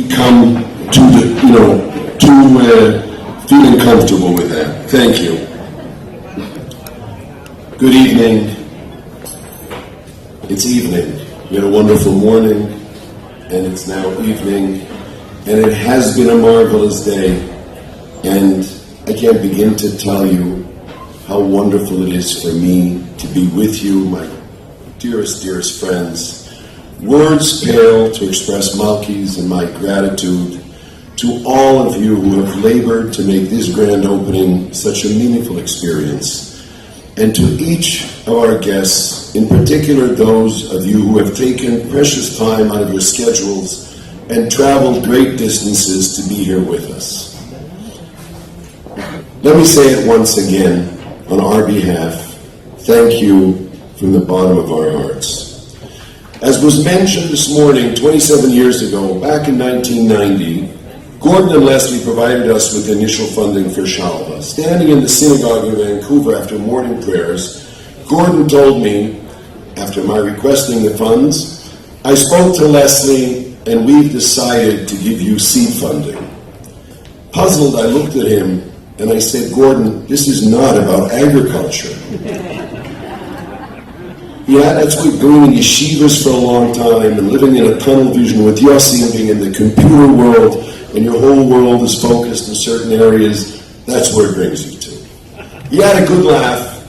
come to feeling comfortable with that. Thank you. Good evening. It's evening. We had a wonderful morning, and it's now evening, and it has been a marvelous day, and I can't begin to tell you how wonderful it is for me to be with you, my dearest, dearest friends. Words pale to express Malki's and my gratitude to all of you who have labored to make this grand opening such a meaningful experience. And to each of our guests, in particular those of you who have taken precious time out of your schedules and traveled great distances to be here with us. Let me say it once again on our behalf, thank you from the bottom of our hearts. As was mentioned this morning, 27 years ago, back in 1990, Gordon and Leslie provided us with initial funding for Shalva. Standing in the synagogue in Vancouver after morning prayers, Gordon told me, after my requesting the funds, I spoke to Leslie and we've decided to give you seed funding. Puzzled, I looked at him and I said, Gordon, this is not about agriculture. Yeah, that's what going in yeshivas for a long time and living in a tunnel vision with Yossi and being in the computer world and your whole world is focused in certain areas, that's where it brings you to. He had a good laugh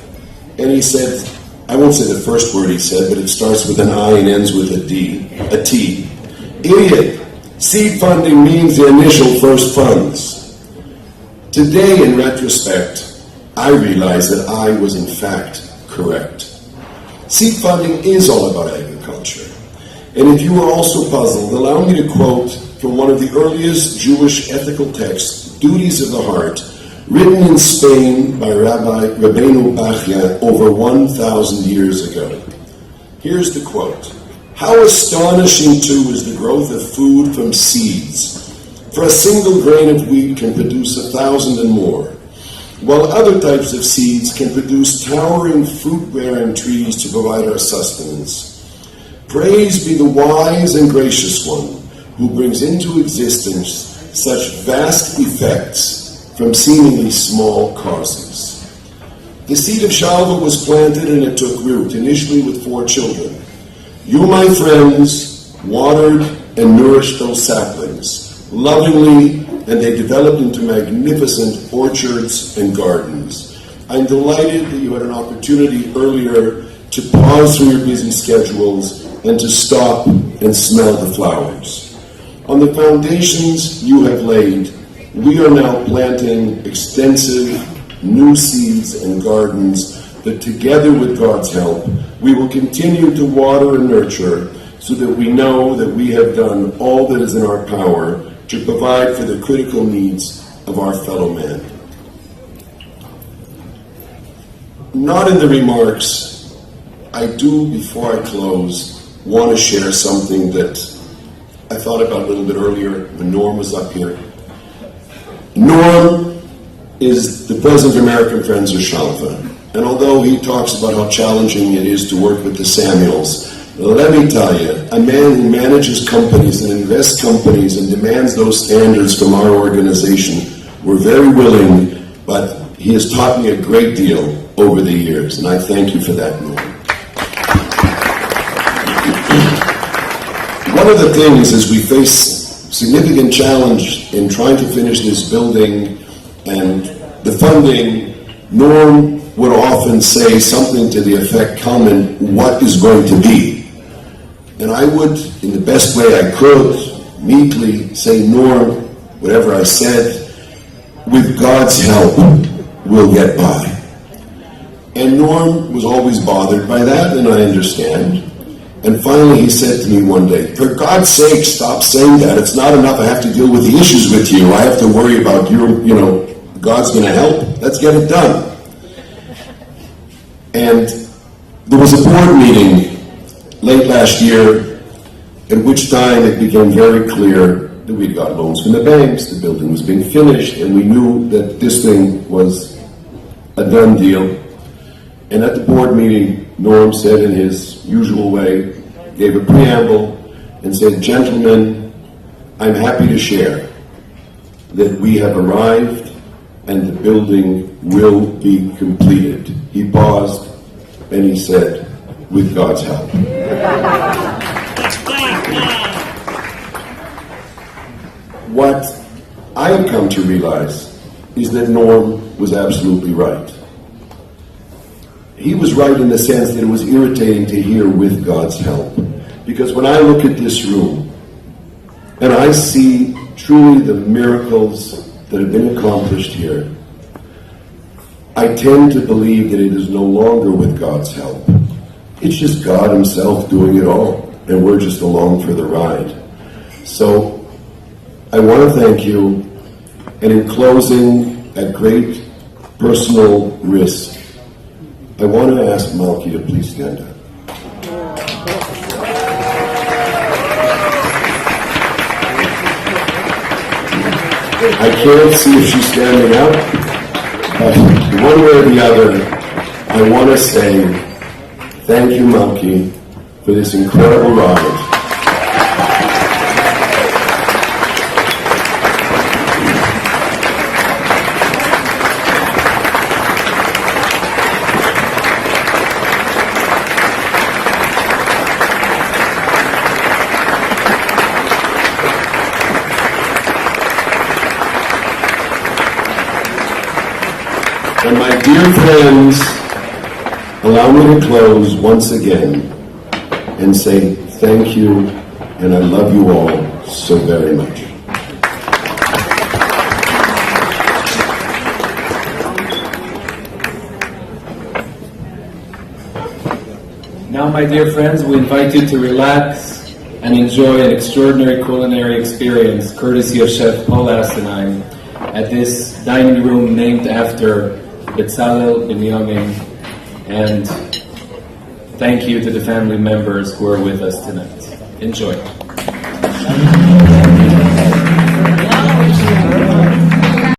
and he said, I won't say the first word he said, but it starts with an I and ends with a T. Idiot. Seed funding means the initial first funds. Today, in retrospect, I realize that I was in fact correct. Seed funding is all about agriculture. And if you are also puzzled, allow me to quote from one of the earliest Jewish ethical texts, Duties of the Heart, written in Spain by Rabbi Rabbeinu Bachya over 1,000 years ago. Here's the quote. How astonishing, too, is the growth of food from seeds. For a single grain of wheat can produce 1,000 and more, while other types of seeds can produce towering fruit-bearing trees to provide our sustenance. Praise be the wise and gracious one who brings into existence such vast effects from seemingly small causes. The seed of Shalva was planted and it took root, initially with 4 children. You, my friends, watered and nourished those saplings, lovingly, and they developed into magnificent orchards and gardens. I'm delighted that you had an opportunity earlier to pause from your busy schedules and to stop and smell the flowers. On the foundations you have laid, we are now planting extensive new seeds and gardens that together with God's help, we will continue to water and nurture so that we know that we have done all that is in our power to provide for the critical needs of our fellow man. Not in the remarks, I do, before I close, want to share something that I thought about a little bit earlier when Norm was up here. Norm is the President of American Friends of Shalva, and although he talks about how challenging it is to work with the Samuels, let me tell you, a man who manages companies and invests companies and demands those standards from our organization, we're very willing, but he has taught me a great deal over the years, and I thank you for that, Norm. One of the things is we face significant challenge in trying to finish this building and the funding. Norm would often say something to the effect, comment, what is going to be? And I would, in the best way I could, meekly say, Norm, whatever I said, with God's help, we'll get by. And Norm was always bothered by that, and I understand. And finally he said to me one day, for God's sake, stop saying that. It's not enough I have to deal with the issues with you. I have to worry about God's going to help. Let's get it done. And there was a board meeting late last year, at which time it became very clear that we'd got loans from the banks, the building was being finished, and we knew that this thing was a done deal. And at the board meeting, Norm said in his usual way, gave a preamble, and said, gentlemen, I'm happy to share that we have arrived and the building will be completed. He paused and he said, with God's help. What I've come to realize is that Norm was absolutely right. He was right in the sense that it was irritating to hear with God's help. Because when I look at this room and I see truly the miracles that have been accomplished here, I tend to believe that it is no longer with God's help. It's just God himself doing it all, and we're just along for the ride. So I want to thank you, and in closing, at great personal risk, I want to ask Malki to please stand up. I can't see if she's standing up, but one way or the other, I want to say thank you, Malki, for this incredible ride. And my dear friends, allow me to close once again and say thank you, and I love you all so very much. Now, my dear friends, we invite you to relax and enjoy an extraordinary culinary experience courtesy of Chef Paul Asenheim at this dining room named after Bezalel Binyamin, and thank you to the family members who are with us tonight. Enjoy.